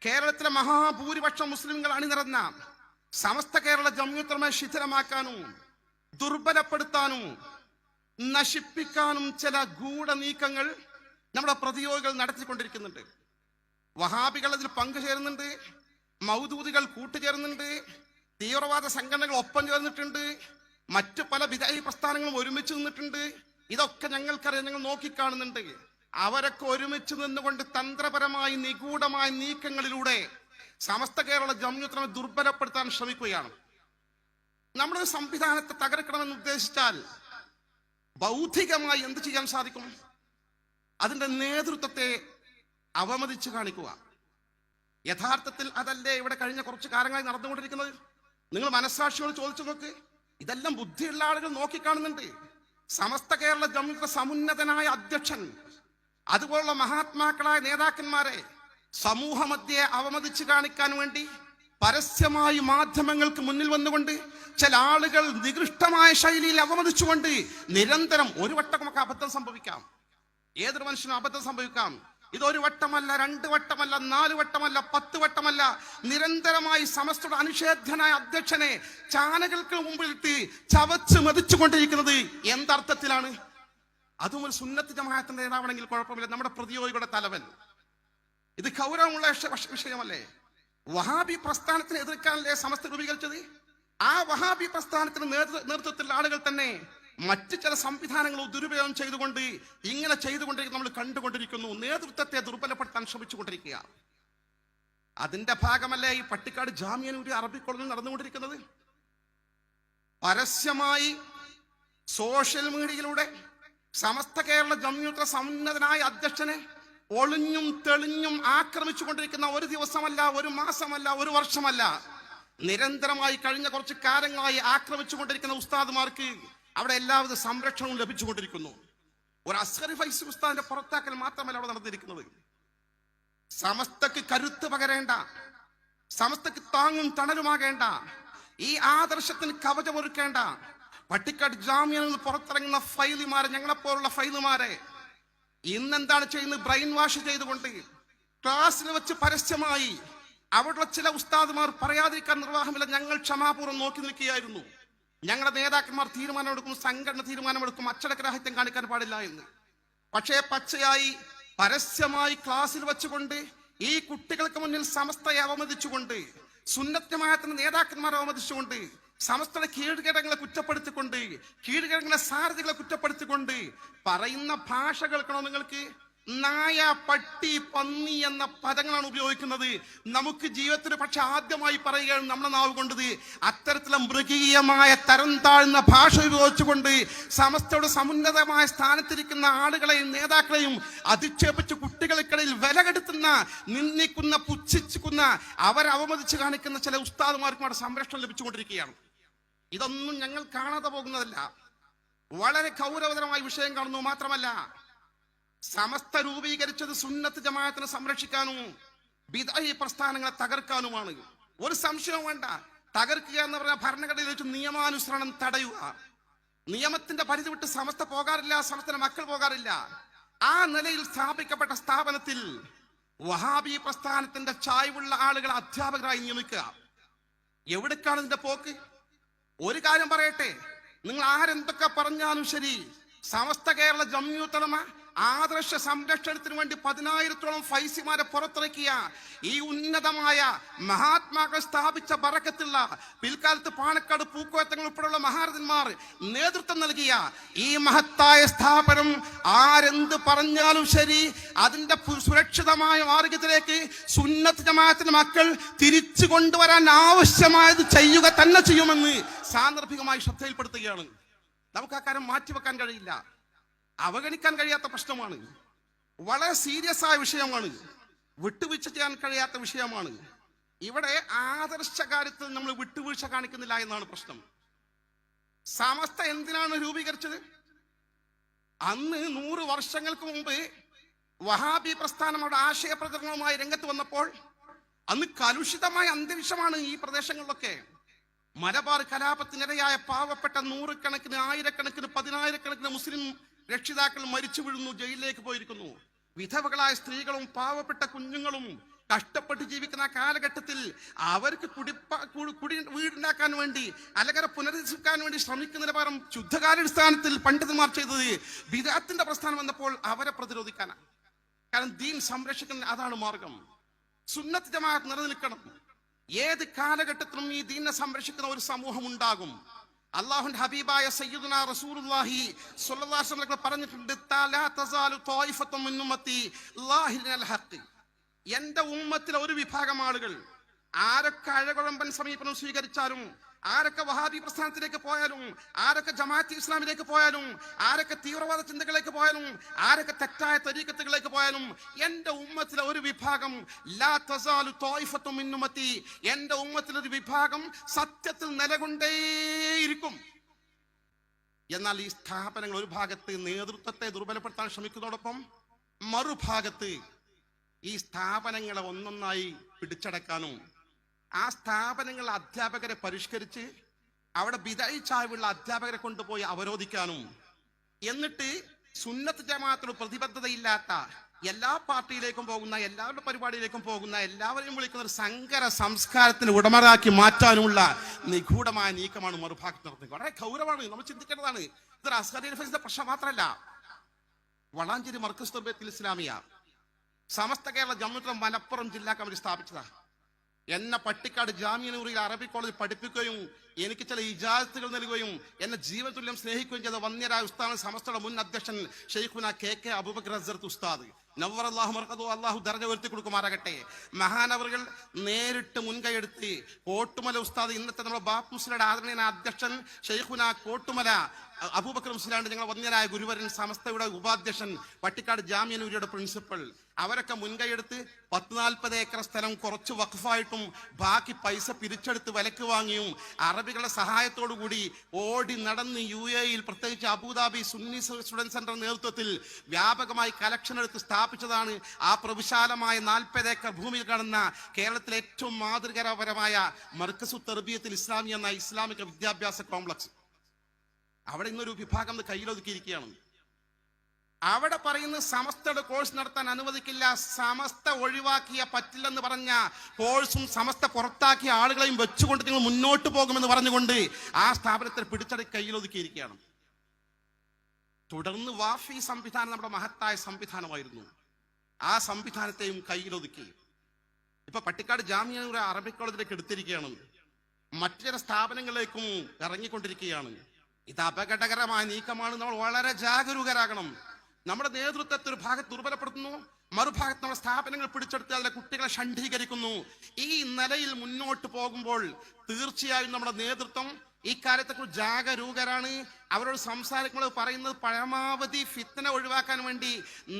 കേരളത്തിലെ മഹാഭൂരിപക്ഷം മുസ്ലിംകൾ അണിനിരന്ന സമസ്ത കേരള ജംഇയ്യത്തുൽ ശിഥിലമാക്കാനും ദുർബലപ്പെടുത്താനും നശിപ്പിക്കാനും ചില ഗൂഢ നീക്കങ്ങൾ നമ്മുടെ പ്രതിയോഗികൾ നടത്തിക്കൊണ്ടിരിക്കുന്നുണ്ട്. വഹാബികൾ അതിൽ പങ്കുചേരുന്നുണ്ട്, മൗദൂദികൾ കൂട്ടുചേരുന്നുണ്ട്, തീവ്രവാദ സംഘടനകൾ ഒപ്പം ചേർന്നിട്ടുണ്ട്, മറ്റു പല ബിദഈ പ്രസ്ഥാനങ്ങളും ഒരുമിച്ച് നിന്നിട്ടുണ്ട്. ഇതൊക്കെ ഞങ്ങൾക്കറിയാം, ഞങ്ങൾ നോക്കിക്കാണുന്നുണ്ട്. അവരൊക്കെ ഒരുമിച്ച് നിന്നുകൊണ്ട് തന്ത്രപരമായി നിഗൂഢമായ നീക്കങ്ങളിലൂടെ സമസ്ത കേരള ജംഇയ്യത്തുൽ ദുർബലപ്പെടുത്താൻ ശ്രമിക്കുകയാണ്. നമ്മുടെ സംവിധാനത്തെ തകർക്കണമെന്ന് ഉദ്ദേശിച്ചാൽ ബൗദ്ധികമായി എന്ത് ചെയ്യാൻ സാധിക്കും? അതിന്റെ നേതൃത്വത്തെ അവമതിച്ചു കാണിക്കുക. യഥാർത്ഥത്തിൽ അതല്ലേ ഇവിടെ കഴിഞ്ഞ കുറച്ചു കാലങ്ങളായി നടന്നുകൊണ്ടിരിക്കുന്നത്? നിങ്ങൾ മനസ്സാക്ഷിയോട് ചോദിച്ചു നോക്ക്. ഇതെല്ലാം ബുദ്ധിയുള്ള ആളുകൾ നോക്കിക്കാണുന്നുണ്ട്. സമസ്ത കേരള ജംഇയ്യത്ത് സമുന്നതനായ അധ്യക്ഷൻ, അതുപോലുള്ള മഹാത്മാക്കളായ നേതാക്കന്മാരെ സമൂഹ മധ്യേ അവമതിച്ചു കാണിക്കാൻ വേണ്ടി പരസ്യമായി മാധ്യമങ്ങൾക്ക് മുന്നിൽ വന്നുകൊണ്ട് ചില ആളുകൾ നികൃഷ്ടമായ ശൈലിയിൽ അവമതിച്ചുകൊണ്ട് നിരന്തരം, ഒരു വട്ടമൊക്കെ അബദ്ധം സംഭവിക്കാം, ഏതൊരു മനുഷ്യനും അബദ്ധം സംഭവിക്കാം. ഇതൊരു വട്ടമല്ല, 2 വട്ടമല്ല, 4 വട്ടമല്ല, 10 വട്ടമല്ല, നിരന്തരമായി സമസ്തയുടെ അനിഷേധ്യനായ അധ്യക്ഷനെ ചാനകൾക്ക് മുമ്പിലിട്ട് ചവച്ച് മതിച്ചുകൊണ്ടിരിക്കുന്നത് എന്തർത്ഥത്തിലാണ്? അതും ഒരു സുന്നത്ത് ജമാഅത്തിന്റെ നേതാവാണെങ്കിൽ കുഴപ്പമില്ല, നമ്മുടെ പ്രതിയോഗിയുടെ തലവൻ. ഇത് ഗൗരവമുള്ള വിഷയമല്ലേ? വഹാബി പ്രസ്ഥാനത്തിനെ എതിർക്കാനല്ലേ സമസ്ത രൂപീകരിച്ചത്? ആ വഹാബി പ്രസ്ഥാനത്തിന് നേതൃത്വത്തിലുള്ള ആളുകൾ തന്നെ മറ്റു ചില സംവിധാനങ്ങൾ ദുരുപയോഗം ചെയ്തുകൊണ്ട് ഇങ്ങനെ ചെയ്തുകൊണ്ടിരിക്കുന്ന നമ്മൾ കണ്ടുകൊണ്ടിരിക്കുന്നു. നേതൃത്വത്തെ ദുർബലപ്പെടുത്താൻ ശ്രമിച്ചുകൊണ്ടിരിക്കുക. അതിന്റെ ഭാഗമല്ലേ ഈ പട്ടിക്കാട് ജാമിയനൂരി അറബി കോളേജിൽ നടന്നുകൊണ്ടിരിക്കുന്നത്? പരസ്യമായി സോഷ്യൽ മീഡിയയിലൂടെ സമസ്ത കേരള ജംഇയ്യത്തുൽ സമുന്നതനായ അധ്യക്ഷനെ ഒളിഞ്ഞും തെളിഞ്ഞും ആക്രമിച്ചുകൊണ്ടിരിക്കുന്ന ഒരു ദിവസമല്ല, ഒരു മാസമല്ല, ഒരു വർഷമല്ല, നിരന്തരമായി കഴിഞ്ഞ കുറച്ച് കാലങ്ങളായി ആക്രമിച്ചുകൊണ്ടിരിക്കുന്ന ഉസ്താദുമാർക്ക് അവിടെ എല്ലാവിധ സംരക്ഷണവും ലഭിച്ചുകൊണ്ടിരിക്കുന്നു. ഒരു അസ്ഹറി ഫൈസി ഉസ്താദിന്റെ പുറത്താക്കൽ മാത്രമല്ല അവിടെ നടന്നിരിക്കുന്നത്. സമസ്തക്ക് കരുത്ത് പകരേണ്ട, സമസ്തക്ക് താങ്ങും തണലുമാകേണ്ട, ഈ ആദർശത്തിന് കവചമൊരുക്കേണ്ട പട്ടിക്കാട് ജാമ്യയിൽ നിന്ന് പുറത്തിറങ്ങുന്ന ഫൈലിമാരെ, ഞങ്ങളെപ്പോലുള്ള ഫൈലുമാരെ ഇന്നെന്താണ് ചെയ്യുന്നത്? ബ്രെയിൻ വാഷ് ചെയ്തുകൊണ്ട് ക്ലാസ്സിൽ വെച്ച് പരസ്യമായി അവിടെയുള്ള ചില ഉസ്താദുമാർ പറയാതിരിക്കാൻ നിർവാഹമില്ല, ഞങ്ങൾ ക്ഷമാപൂർവ്വം നോക്കി നിൽക്കുകയായിരുന്നു, ഞങ്ങളുടെ നേതാക്കന്മാർ തീരുമാനമെടുക്കും, സംഘടന തീരുമാനമെടുക്കും, അച്ചടക്കരാഹിത്യം കാണിക്കാൻ പാടില്ല എന്ന്. പക്ഷേ പച്ചയായി പരസ്യമായി ക്ലാസ്സിൽ വെച്ചുകൊണ്ട് ഈ കുട്ടികൾക്ക് മുന്നിൽ സമസ്തയെ അവമതിച്ചുകൊണ്ട്, സുന്നത്ത് ജമാഅത്തിന്റെ നേതാക്കന്മാരെ അവമതിച്ചുകൊണ്ട്, സമസ്തയുടെ കീഴ്ഘടകങ്ങളെ കുറ്റപ്പെടുത്തിക്കൊണ്ട്, കീഴ്ഘടകങ്ങളെ സാരഥികളെ കുറ്റപ്പെടുത്തിക്കൊണ്ട് പറയുന്ന ഭാഷ കേൾക്കണോ നിങ്ങൾക്ക്? നായ, പട്ടി, പന്നി എന്ന പദങ്ങളാണ് ഉപയോഗിക്കുന്നത്. നമുക്ക് ജീവിതത്തിൽ പക്ഷെ ആദ്യമായി പറയുകയാണ് നമ്മുടെ നാവ് കൊണ്ടത്. അത്തരത്തിലുള്ള മൃഗീയമായ തരം താഴ്ന്ന ഭാഷ ഉപയോഗിച്ചുകൊണ്ട് സമസ്തയുടെ സമുന്നതമായ സ്ഥാനത്തിരിക്കുന്ന ആളുകളെയും നേതാക്കളെയും അധിക്ഷേപിച്ച് കുട്ടികൾക്കിടയിൽ വിലകെടുത്തുന്ന, നിന്ദിക്കുന്ന, പുച്ഛിക്കുന്ന, അവരെ അവമതിച്ച് കാണിക്കുന്ന ചില ഉസ്താദുമാർക്കും അവിടെ സംരക്ഷണം ലഭിച്ചുകൊണ്ടിരിക്കുകയാണ്. ഇതൊന്നും ഞങ്ങൾ കാണാതെ പോകുന്നതല്ല, വളരെ ഗൗരവതരമായ വിഷയം കാണുന്നു. മാത്രമല്ല, സമസ്ത രൂപീകരിച്ചത് സുന്നത്ത് ജമാഅത്തിനെ സംരക്ഷിക്കാനും ബിദ്അഈ പ്രസ്ഥാനങ്ങളെ തകർക്കാനുമാണ്. ഒരു സംശയവും വേണ്ട. തകർക്കുക എന്ന് പറഞ്ഞാൽ ഭരണഘടനയിൽ വെച്ച് നിയമാനുസരണം തടയുക. നിയമത്തിന്റെ പരിധി വിട്ട് സമസ്ത പോകാറില്ല, സമസ്തയുടെ മക്കൾ പോകാറില്ല. ആ നിലയിൽ സ്ഥാപിക്കപ്പെട്ട സ്ഥാപനത്തിൽ വഹാബി പ്രസ്ഥാനത്തിന്റെ ചായ്വുള്ള ആളുകളെ അധ്യാപകരായി നിയമിക്കുക. എവിടേക്കാണ് ഇതിന്റെ പോക്ക്? ഒരു കാര്യം പറയട്ടെ, നിങ്ങൾ ആരെന്തൊക്കെ പറഞ്ഞാലും ശരി, സമസ്ത കേരള ജംഇയ്യത്തുൽ ഉലമ ആദർശ സംരക്ഷണത്തിന് വേണ്ടി 10,000-ഓളം ഫൈസിമാരെ പുറത്തിറക്കിയ ഈ ഉന്നതമായ മഹാത്മാക്കൾ സ്ഥാപിച്ച ബറക്കത്തുള്ള, പിൽക്കാലത്ത് പാണക്കാട്, പൂക്കോയത്തങ്ങൾ ഉൾപ്പെടെയുള്ള മഹാരഥന്മാർ നേതൃത്വം നൽകിയ ഈ മഹത്തായ സ്ഥാപനം ആരെന്ത് പറഞ്ഞാലും ശരി, അതിന്റെ സുരക്ഷിതമായ മാർഗത്തിലേക്ക് സുന്നത്ത് ജമാഅത്തിന്റെ മക്കൾ തിരിച്ചു കൊണ്ടുവരാൻ ആവശ്യമായത് ചെയ്യുക തന്നെ ചെയ്യുമെന്ന് സാന്ദർഭികമായി ശ്രദ്ധയിൽപ്പെടുത്തുകയാണ്. നമുക്ക് ആ കാര്യം മാറ്റിവെക്കാൻ കഴിയില്ല, അവഗണിക്കാൻ കഴിയാത്ത പ്രശ്നമാണ്. വളരെ സീരിയസ് ആയ വിഷയമാണ്, വിട്ടുവീഴ്ച ചെയ്യാൻ കഴിയാത്ത വിഷയമാണ്. ഇവിടെ ആദർശ കാര്യത്തിൽ നമ്മൾ വിട്ടുവീഴ്ച കാണിക്കുന്നില്ല എന്നാണ് പ്രശ്നം. സമസ്ത എന്തിനാണ് രൂപീകരിച്ചത്? അന്ന് 100 വർഷങ്ങൾക്ക് മുമ്പ് വഹാബി പ്രസ്ഥാനം അവിടെ ആശയ പ്രചരണവുമായി രംഗത്ത് വന്നപ്പോൾ അന്ന് കലുഷിതമായ അന്തരീക്ഷമാണ് ഈ പ്രദേശങ്ങളിലൊക്കെ. മലബാർ കലാപത്തിനിരയായ പാവപ്പെട്ട 100-കണക്കിന്, 1000-കണക്കിന്, 10,000-കണക്കിന് മുസ്ലിം രക്ഷിതാക്കൾ മരിച്ചു വീഴുന്നു, ജയിലിലേക്ക് പോയിരിക്കുന്നു. വിധവകളായ സ്ത്രീകളും പാവപ്പെട്ട കുഞ്ഞുങ്ങളും കഷ്ടപ്പെട്ട് ജീവിക്കുന്ന കാലഘട്ടത്തിൽ അവർക്ക് കുടി വീടുണ്ടാക്കാൻ വേണ്ടി അല്ലെങ്കിൽ പുനരധിവസിക്കാൻ വേണ്ടി ശ്രമിക്കുന്നതിന് പകരം ശുദ്ധകാലാടിസ്ഥാനത്തിൽ പണ്ഡിതന്മാർ ചെയ്തത് ബിദഅത്തിന്റെ പ്രസ്ഥാനം വന്നപ്പോൾ അവരെ പ്രതിരോധിക്കാനാണ്. കാരണം ദീൻ സംരക്ഷിക്കുന്ന അതാണ് മാർഗം. സുന്നത്ത് ജമാഅത്ത് നിലനിൽക്കണം. ഏത് കാലഘട്ടത്തിലും ഈ ദീനെ സംരക്ഷിക്കുന്ന ഒരു സമൂഹം ഉണ്ടാകും. അല്ലാഹുവിന്റെ ഹബീബായ സയ്യിദുനാ റസൂലുള്ളാഹി സ്വല്ലല്ലാഹു അലൈഹി വസല്ലം പറഞ്ഞിട്ടുണ്ട്, തലാ തസാലു ത്വായിഫത്തും മിൻ ഉമ്മത്തി ലാഹിരിനൽ ഹഖ്. എന്റെ ഉമ്മത്തിലെ ഒരു വിഭാഗം ആളുകൾ ആരൊക്കെ അഴകുഴമ്പൻ സമീപനം സ്വീകരിച്ചാലും, ആരൊക്കെ വഹാബി പ്രസ്ഥാനത്തിലേക്ക് പോയാലും, ആരൊക്കെ ജമാഅത്ത് ഇസ്ലാമിലേക്ക് പോയാലും, ആരൊക്കെ തീവ്രവാദ ചിന്തകളിലേക്ക് പോയാലും, ആരൊക്കെ തെറ്റായ തരീഖത്തുകളിലേക്ക് പോയാലും, എന്റെ ഉമ്മത്തിലെ ഒരു വിഭാഗം ലാ തസാലു ത്വായിഫത്തും മിൻ ഉമ്മത്തി, എന്റെ ഉമ്മത്തിലെ ഒരു വിഭാഗം സത്യത്തിൽ നിലകൊണ്ടേയിരിക്കും. എന്നാൽ ഈ സ്ഥാപനങ്ങൾ ഒരു ഭാഗത്ത് നേതൃത്വത്തെ ദുർബലപ്പെടുത്താൻ ശ്രമിക്കുന്നതോടൊപ്പം മറുഭാഗത്ത് ഈ സ്ഥാപനങ്ങളെ ഒന്നൊന്നായി പിടിച്ചടക്കാനും ആ സ്ഥാപനങ്ങൾ അധ്യാപകരെ പരിഷ്കരിച്ച് അവിടെ ബിദഅ ചായ്വുള്ള അധ്യാപകരെ കൊണ്ടുപോയി അവരോധിക്കാനും, എന്നിട്ട് സുന്നത്ത് ജമാഅത്തിന് പ്രതിബദ്ധതയില്ലാത്ത എല്ലാ പാർട്ടിയിലേക്കും പോകുന്ന, എല്ലാവരുടെ പരിപാടിയിലേക്കും പോകുന്ന, എല്ലാവരെയും വിളിക്കുന്ന ഒരു സങ്കര സംസ്കാരത്തിന് ഉടമറാക്കി മാറ്റാനുമുള്ള നിഗൂഢമായ നീക്കമാണ് മറുഭാഗത്ത് നടത്തുന്നത്. വളരെ ഗൗരവമാണ്, നമ്മൾ ചിന്തിക്കേണ്ടതാണ്. ഇതൊരു അസ്ഹറി ഫൈസിന്റെ പ്രശ്നം മാത്രമല്ല. വളാഞ്ചേരി മർക്കസ് തർബിയത്തുൽ ഇസ്ലാമിയ സമസ്ത കേരള ജംഇയ്യത്തുൽ മലപ്പുറം ജില്ലാ കമ്മിറ്റി സ്ഥാപിച്ചതാ. എന്നെ പട്ടിക്കാട് ജാമിഅ നൂറിയ അറബി കോളേജിൽ പഠിപ്പിക്കുകയും എനിക്ക് ചില ഇജാസത്തുകൾ നൽകുകയും എന്നെ ജീവതുല്യം സ്നേഹിക്കുകയും ചെയ്ത വന്യരായ ഉസ്താദ് സമസ്തയുടെ മുൻ അധ്യക്ഷൻ ഷെയ്ഖുന കെ അബൂബക്കർ അസ്സർത്ത് ഉസ്താദ് നവ്വറല്ലാഹു മർഖദഹു, അല്ലാഹു ദർജ ഉയർത്തി കൊടുക്കുമാറാകട്ടെ. മഹാനവറുകൾ നേരിട്ട് മുൻകൈയെടുത്ത് കോട്ടുമല ഉസ്താദ്, ഇന്നത്തെ നമ്മുടെ ബാപ്പ് മുസ്ലിയുടെ ആദരണീയനായ അധ്യക്ഷൻ ഷെയ്ഖുന കോട്ടുമല അബൂബക്കർ മുസ്ലിയാണ്ട്, ഞങ്ങളുടെ വന്യനായ ഗുരുവരൻ സമസ്തയുടെ ഉപാധ്യക്ഷൻ, പട്ടിക്കാട് ജാമിഅ നൂരിയുടെ പ്രിൻസിപ്പൽ, അവരൊക്കെ മുൻകൈയെടുത്ത് 40 ഏക്കർ സ്ഥലം കുറച്ച് വഖഫായിട്ടും ബാക്കി പൈസ പിരിച്ചെടുത്ത് വിലക്ക് വാങ്ങിയും അറബികളുടെ സഹായത്തോടു കൂടി ഓടി നടന്ന് UAE പ്രത്യേകിച്ച് അബുദാബി സുന്നി സ്റ്റുഡന്റ് സെന്റർ നേതൃത്വത്തിൽ വ്യാപകമായി കലക്ഷൻ എടുത്ത് സ്ഥാപിച്ചതാണ് ആ പ്രവിശാലമായ 40 ഏക്കർ ഭൂമിയിൽ കാണുന്ന കേരളത്തിലെ ഏറ്റവും മാതൃകാപരമായ മർക്കസു തർബിയത്തുൽ ഇസ്ലാമി എന്ന ഇസ്ലാമിക വിദ്യാഭ്യാസ കോംപ്ലക്സ്. അവിടെ ഇന്നൊരു വിഭാഗം കയ്യിലൊതുക്കിയിരിക്കുകയാണ്. അവിടെ പറയുന്ന സമസ്തയുടെ കോഴ്സ് നടത്താൻ അനുവദിക്കില്ല, സമസ്ത ഒഴിവാക്കിയ പറ്റില്ലെന്ന് പറഞ്ഞ കോഴ്സും സമസ്ത പുറത്താക്കിയ ആളുകളെയും വെച്ചുകൊണ്ട് നിങ്ങൾ മുന്നോട്ട് പോകുമെന്ന് പറഞ്ഞുകൊണ്ട് ആ സ്ഥാപനത്തെ പിടിച്ചടക്കി കയ്യിലൊതുക്കിയിരിക്കുകയാണ്. തുടർന്ന് വാഫി സംവിധാനം നമ്മുടെ മഹത്തായ സംവിധാനമായിരുന്നു. ആ സംവിധാനത്തെയും കയ്യിലൊതുക്കി ഇപ്പൊ പട്ടിക്കാട് ജാമിഅ നൂറിയ അറബിക് കോളേജിലേക്ക് എടുത്തിരിക്കുകയാണ്. മറ്റു ചില സ്ഥാപനങ്ങളിലേക്കും ഇറങ്ങിക്കൊണ്ടിരിക്കുകയാണ്. ഇത് അപകടകരമായ നീക്കമാണ്. നമ്മൾ വളരെ ജാഗരൂകരാകണം. നമ്മുടെ നേതൃത്വത്തെ ഒരു ഭാഗത്ത് ദുർബലപ്പെടുത്തുന്നു, മറുഭാഗത്ത് നമ്മുടെ സ്ഥാപനങ്ങൾ പിടിച്ചെടുത്ത് അതിലെ കുട്ടികളെ ഷണ്ഡീകരിക്കുന്നു. ഈ നിലയിൽ മുന്നോട്ട് പോകുമ്പോൾ തീർച്ചയായും നമ്മുടെ നേതൃത്വം ഈ കാര്യത്തെക്കുറിച്ച് ജാഗരൂകരാണ്. അവരോട് സംസാരിക്കുമ്പോൾ പറയുന്നത് പരമാവധി ഫിത്ന ഒഴിവാക്കാൻ വേണ്ടി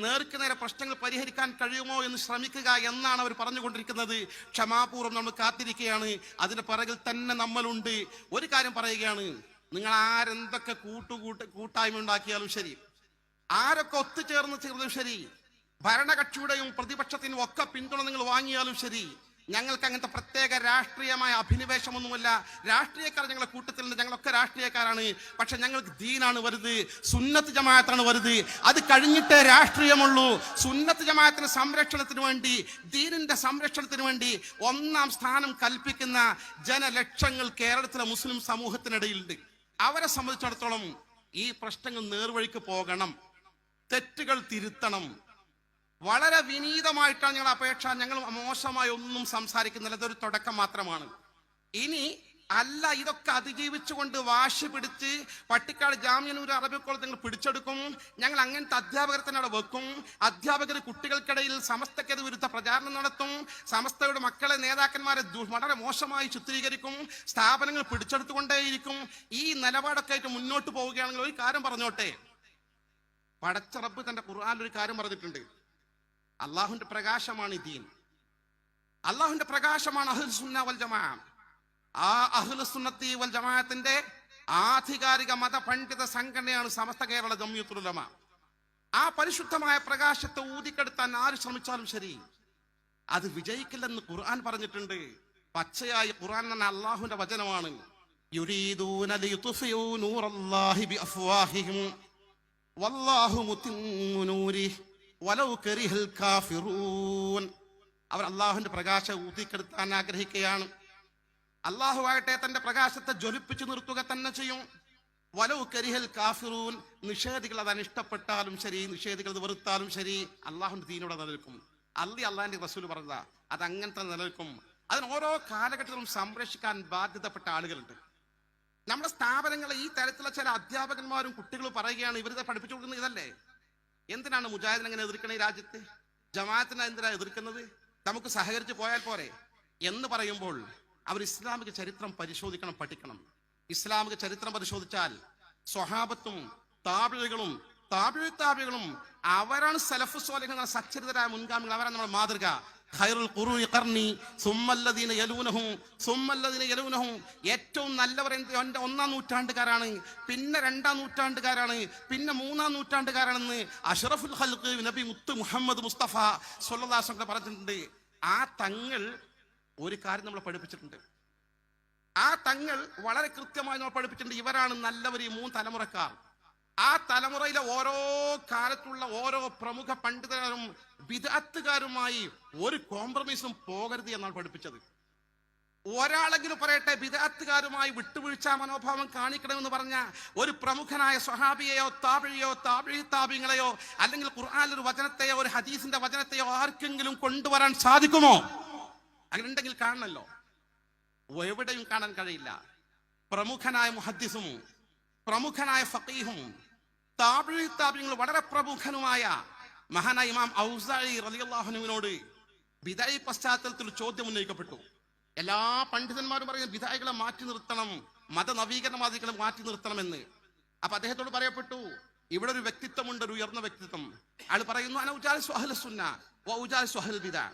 നേർക്ക് നേരെ പ്രശ്നങ്ങൾ പരിഹരിക്കാൻ കഴിയുമോ എന്ന് ശ്രമിക്കുക എന്നാണ് അവർ പറഞ്ഞുകൊണ്ടിരിക്കുന്നത്. ക്ഷമാപൂർവ്വം നമ്മൾ കാത്തിരിക്കുകയാണ്. അതിന്റെ പിറകിൽ തന്നെ നമ്മളുണ്ട്. ഒരു കാര്യം പറയുകയാണ്, നിങ്ങൾ ആരെന്തൊക്കെ കൂട്ടായ്മ ഉണ്ടാക്കിയാലും ശരി, ആരൊക്കെ ഒത്തുചേർന്ന് ചേർന്നും ശരി, ഭരണകക്ഷിയുടെയും പ്രതിപക്ഷത്തിനും ഒക്കെ പിന്തുണ നിങ്ങൾ വാങ്ങിയാലും ശരി, ഞങ്ങൾക്ക് അങ്ങനത്തെ പ്രത്യേക രാഷ്ട്രീയമായ അഭിനിവേശമൊന്നുമല്ല. രാഷ്ട്രീയക്കാർ ഞങ്ങളുടെ കൂട്ടത്തിലുണ്ട്, ഞങ്ങളൊക്കെ രാഷ്ട്രീയക്കാരാണ്. പക്ഷെ ഞങ്ങൾക്ക് ദീനാണ് വലുത്, സുന്നത്ത് ജമാഅത്താണ് വലുത്. അത് കഴിഞ്ഞിട്ടേ രാഷ്ട്രീയമുള്ളൂ. സുന്നത്ത് ജമാഅത്തിന്റെ സംരക്ഷണത്തിന് വേണ്ടി, ദീനിന്റെ സംരക്ഷണത്തിന് വേണ്ടി ഒന്നാം സ്ഥാനം കൽപ്പിക്കുന്ന ജനലക്ഷങ്ങൾ കേരളത്തിലെ മുസ്ലിം സമൂഹത്തിനിടയിലുണ്ട്. അവരെ സംബന്ധിച്ചിടത്തോളം ഈ പ്രശ്നങ്ങൾ നേർവഴിക്ക് പോകണം, തെറ്റുകൾ തിരുത്തണം. വളരെ വിനീതമായിട്ടാണ് ഞങ്ങൾ അപേക്ഷ. ഞങ്ങൾ മോശമായി ഒന്നും സംസാരിക്കുന്നില്ല, ഇതൊരു തുടക്കം മാത്രമാണ്. ഇനി അല്ല, ഇതൊക്കെ അതിജീവിച്ചുകൊണ്ട് വാശി പിടിച്ച് പട്ടിക്കാട് ജാമിഅ നൂറിയ അറബിക് കോളേജ് നിങ്ങൾ പിടിച്ചെടുക്കും, ഞങ്ങൾ അങ്ങനത്തെ അധ്യാപകരെ തന്നെ അവിടെ വെക്കും, അധ്യാപകർ കുട്ടികൾക്കിടയിൽ സമസ്തയ്ക്കത് വിരുദ്ധ പ്രചാരണം നടത്തും, സമസ്തയുടെ മക്കളെ നേതാക്കന്മാരെ വളരെ മോശമായി ചിത്രീകരിക്കും, സ്ഥാപനങ്ങൾ പിടിച്ചെടുത്തുകൊണ്ടേയിരിക്കും. ഈ നിലപാടൊക്കെ ആയിട്ട് മുന്നോട്ട് പോവുകയാണെങ്കിൽ ഒരു കാര്യം പറഞ്ഞോട്ടെ, പടച്ച റബ്ബ് തന്റെ ഖുർആനിൽ ഒരു കാര്യം പറഞ്ഞിട്ടുണ്ട്. അള്ളാഹുവിന്റെ പ്രകാശമാണ് ഈ ദീൻ, അള്ളാഹുവിന്റെ പ്രകാശമാണ് അഹ്ലുസ് സുന്ന വൽ ജമാഅ. ആ അഹ്ലുസ് സുന്നത്തി വൽ ജമാഅത്തിന്റെ ആധികാരിക മതപണ്ഡിത സംഘടനയാണ് സമസ്ത കേരള ജംഇയ്യത്തുൽ ഉലമ. ആ പരിശുദ്ധമായ പ്രകാശത്തെ ഊതിക്കെടുത്താൻ ആര് ശ്രമിച്ചാലും ശരി, അത് വിജയിക്കില്ലെന്ന് ഖുർആൻ പറഞ്ഞിട്ടുണ്ട്. പച്ചയായി ഖുർആൻ എന്ന അള്ളാഹുവിന്റെ വചനമാണ്. യുരീദൂന ലിയുത്ഫിഉ നൂറല്ലാഹി ബിഅഫ്വാഹിഹിം വല്ലാഹു മുതിമ്മു നൂരിഹി വലൗ കരിഹൽ കാഫിറൂൻ. അവർ അള്ളാഹുവിന്റെ പ്രകാശം ഊതിക്കെടുത്താൻ ആഗ്രഹിക്കുകയാണ്. അള്ളാഹു ആകട്ടെ തന്റെ പ്രകാശത്തെ ജ്വലിപ്പിച്ചു നിർത്തുക തന്നെ ചെയ്യും. വലൗ കരിഹൽ കാഫിറൂൻ, നിഷേധികൾ അത് അനിഷ്ടപ്പെട്ടാലും ശരി, നിഷേധികൾ അത് വെറുത്താലും ശരി, അള്ളാഹുവിന്റെ ദീനോടെ നിലനിൽക്കും. അള്ളാഹിന്റെ റസൂൽ പറഞ്ഞതാ, അത് അങ്ങനെ തന്നെ നിലനിൽക്കും. അതിന് ഓരോ കാലഘട്ടത്തിലും സംരക്ഷിക്കാൻ ബാധ്യതപ്പെട്ട ആളുകളുണ്ട്. നമ്മുടെ സ്ഥാപനങ്ങളെ ഈ തരത്തിലുള്ള ചില അധ്യാപകന്മാരും കുട്ടികളും പറയുകയാണ്, ഇവരിത് പഠിപ്പിച്ചു കൊടുക്കുന്നത് ഇതല്ലേ, എന്തിനാണ് മുജാഹിദിനെ അങ്ങനെ എതിർക്കണേ, ഈ രാജ്യത്ത് ജമാഅത്തിനെ എന്തിനാ എതിർക്കുന്നത്, നമുക്ക് സഹകരിച്ച് പോയാൽ പോരെ എന്ന് പറയുമ്പോൾ അവർ ഇസ്ലാമിക ചരിത്രം പരിശോധിക്കണം, പഠിക്കണം. ഇസ്ലാമിക ചരിത്രം പരിശോധിച്ചാൽ സ്വഹാബത്തും താബിഈകളും താബികളും അവരാണ് സലഫ് സ്വാലിഹീൻ, സച്ചരിതരായ മുൻഗാമികൾ, അവരാണ് നമ്മുടെ മാതൃക. ഖൈറുൽ ഖുറൂനി ഖർനി സുമ്മല്ലദീന യലൂനഹും, ഏറ്റവും നല്ലവർ എൻ്റെ 1-ാം നൂറ്റാണ്ടുകാരാണ്, പിന്നെ 2-ാം നൂറ്റാണ്ടുകാരാണ്, പിന്നെ 3-ാം നൂറ്റാണ്ടുകാരാണെന്ന് അഷ്റഫുൽ ഖൽഖ് നബി മുത്ത് മുഹമ്മദ് മുസ്തഫ സ്വല്ലല്ലാഹു അലൈഹി വസല്ലം പറഞ്ഞിട്ടുണ്ട്. ആ തങ്ങൾ ഒരു കാര്യം നമ്മളെ പഠിപ്പിച്ചിട്ടുണ്ട്. ആ തങ്ങൾ വളരെ കൃത്യമായി നമ്മൾ പഠിപ്പിച്ചിട്ടുണ്ട്, ഇവരാണ് നല്ലവർ, ഈ 3 തലമുറക്കാർ. ആ തലമുറയിലെ ഓരോ കാലത്തുള്ള ഓരോ പ്രമുഖ പണ്ഡിതരും ബിദ്അത്തുകാരുമായി ഒരു കോംപ്രമൈസും പോകരുത് എന്നാണ് പഠിപ്പിച്ചത്. ഒരാളെങ്കിലും പറയട്ടെ, ബിദ്അത്തുകാരുമായി വിട്ടുവീഴ്ച മനോഭാവം കാണിക്കണമെന്ന് പറഞ്ഞ ഒരു പ്രമുഖനായ സ്വഹാബിയെയോ താബിഴിയോ താബിങ്ങളെയോ അല്ലെങ്കിൽ ഖുർആനിലെ ഒരു വചനത്തെയോ ഒരു ഹദീസിന്റെ വചനത്തെയോ ആർക്കെങ്കിലും കൊണ്ടുവരാൻ സാധിക്കുമോ? അങ്ങനെ ഉണ്ടെങ്കിൽ കാണണല്ലോ, എവിടെയും കാണാൻ കഴിയില്ല. പ്രമുഖനായ മുഹദ്ദിസും പ്രമുഖനായ ഫഖീഹും താബിങ്ങൾ വളരെ പ്രമുഖനുമായ മഹാനായ ഇമാം ഔസാഇ റളിയല്ലാഹു അൻഹുവിനോട് ബിദഅ പശ്ചാത്തലത്തിൽ ചോദ്യം ഉന്നയിക്കപ്പെട്ടു. എല്ലാ പണ്ഡിതന്മാരും പറയുന്നത് ബിദഅകളെ മാറ്റി നിർത്തണം, മതനവീകരണവാദികളെ മാറ്റി നിർത്തണമെന്ന്. അപ്പൊ അദ്ദേഹത്തോട് പറയപ്പെട്ടു, ഇവിടെ ഒരു വ്യക്തിത്വമുണ്ട്, ഒരു ഉയർന്ന വ്യക്തിത്വം. അയാൾ പറയുന്നു, അന ഉജാലിസു അഹ്ലസ് സുന്ന വ ഉജാലിസു അഹ്ലൽ ബിദഅ,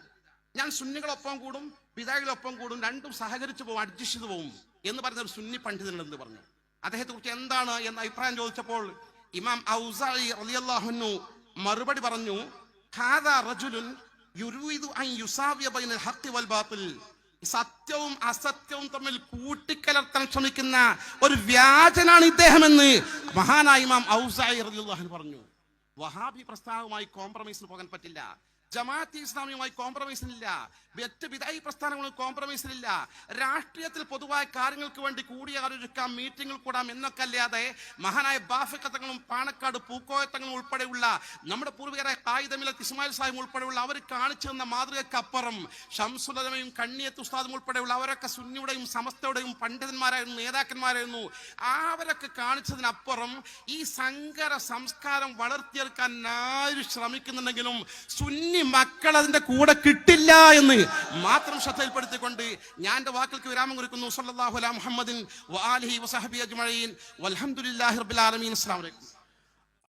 ഞാൻ സുന്നികളൊപ്പം കൂടും ബിദഅകളൊപ്പം കൂടും, രണ്ടും സഹകരിച്ചു പോകും, അഡ്ജസ്റ്റ് ചെയ്തു പോകും എന്ന് പറഞ്ഞ ഒരു സുന്നി പണ്ഡിതനുണ്ടെന്ന് പറഞ്ഞു. അദ്ദേഹത്തെ കുറിച്ച് എന്താണ് എന്ന അഭിപ്രായം ചോദിച്ചപ്പോൾ ഇമാം ഔസാഇ റളിയല്ലാഹു അൻഹു മറുപടി പറഞ്ഞു, ഹാദാ റജുലുൻ യുരീദു അൻ യുസാവിയ ബൈനൽ ഹഖ് വൽ ബാത്തിൽ, സത്യവും അസത്യവും തമ്മിൽ കൂട്ടിക്കലർത്താൻ ശ്രമിക്കുന്ന ഒരു വ്യാജനാണ് ഇദ്ദേഹമെന്ന് മഹാനായ ഇമാം ഔസാഇ റളിയല്ലാഹു അൻഹു പറഞ്ഞു. വഹാബി പ്രസ്ഥാനവുമായി കോംപ്രമൈസിന് പോകാൻ പറ്റില്ല, ജമാഅത്തെ ഇസ്ലാമിയുമായി കോംപ്രമൈസിനില്ല, മറ്റ് ബിദഅ പ്രസ്ഥാനങ്ങളും കോംപ്രമൈസിനില്ല. രാഷ്ട്രീയത്തിൽ പൊതുവായ കാര്യങ്ങൾക്ക് വേണ്ടി കൂടിയാലോചിക്കാം, മീറ്റിംഗിൽ കൂടാം എന്നൊക്കെ അല്ലാതെ മഹാനായ ബാഫിഖത്തങ്ങളും പാണക്കാട് പൂക്കോയത്തങ്ങളും ഉൾപ്പെടെയുള്ള നമ്മുടെ പൂർവികരായ ഖായിദ മില്ലത്ത് ഇസ്മായിൽ സാഹിബ് ഉൾപ്പെടെയുള്ള അവർ കാണിച്ചു തന്ന മാതൃകക്കപ്പുറം ശംസുൽ ഉലമയും കണ്ണിയത്ത് ഉസ്താദും ഉൾപ്പെടെയുള്ള അവരൊക്കെ സുന്നിയുടെയും സമസ്തയുടെയും പണ്ഡിതന്മാരായിരുന്നു, നേതാക്കന്മാരായിരുന്നു. അവരൊക്കെ കാണിച്ചതിനപ്പുറം ഈ സങ്കര സംസ്കാരം വളർത്തിയെടുക്കാൻ ആര് ശ്രമിക്കുന്നുണ്ടെങ്കിലും സുന്നി മക്കൾ അതിന്റെ കൂടെ കിട്ടില്ല എന്ന് മാത്രം ശ്രദ്ധയിൽപ്പെടുത്തിക്കൊണ്ട് ഞാൻ എന്റെ വാക്കുകൾക്ക് വിരാമം കുറിക്കുന്നു. സല്ലല്ലാഹു അലാ മുഹമ്മദിൻ വആലിഹി വസഹബിഹി അജ്മഈൻ വൽഹംദുലില്ലാഹി റബ്ബിൽ ആലമീൻ. അസ്സലാമു അലൈക്കും.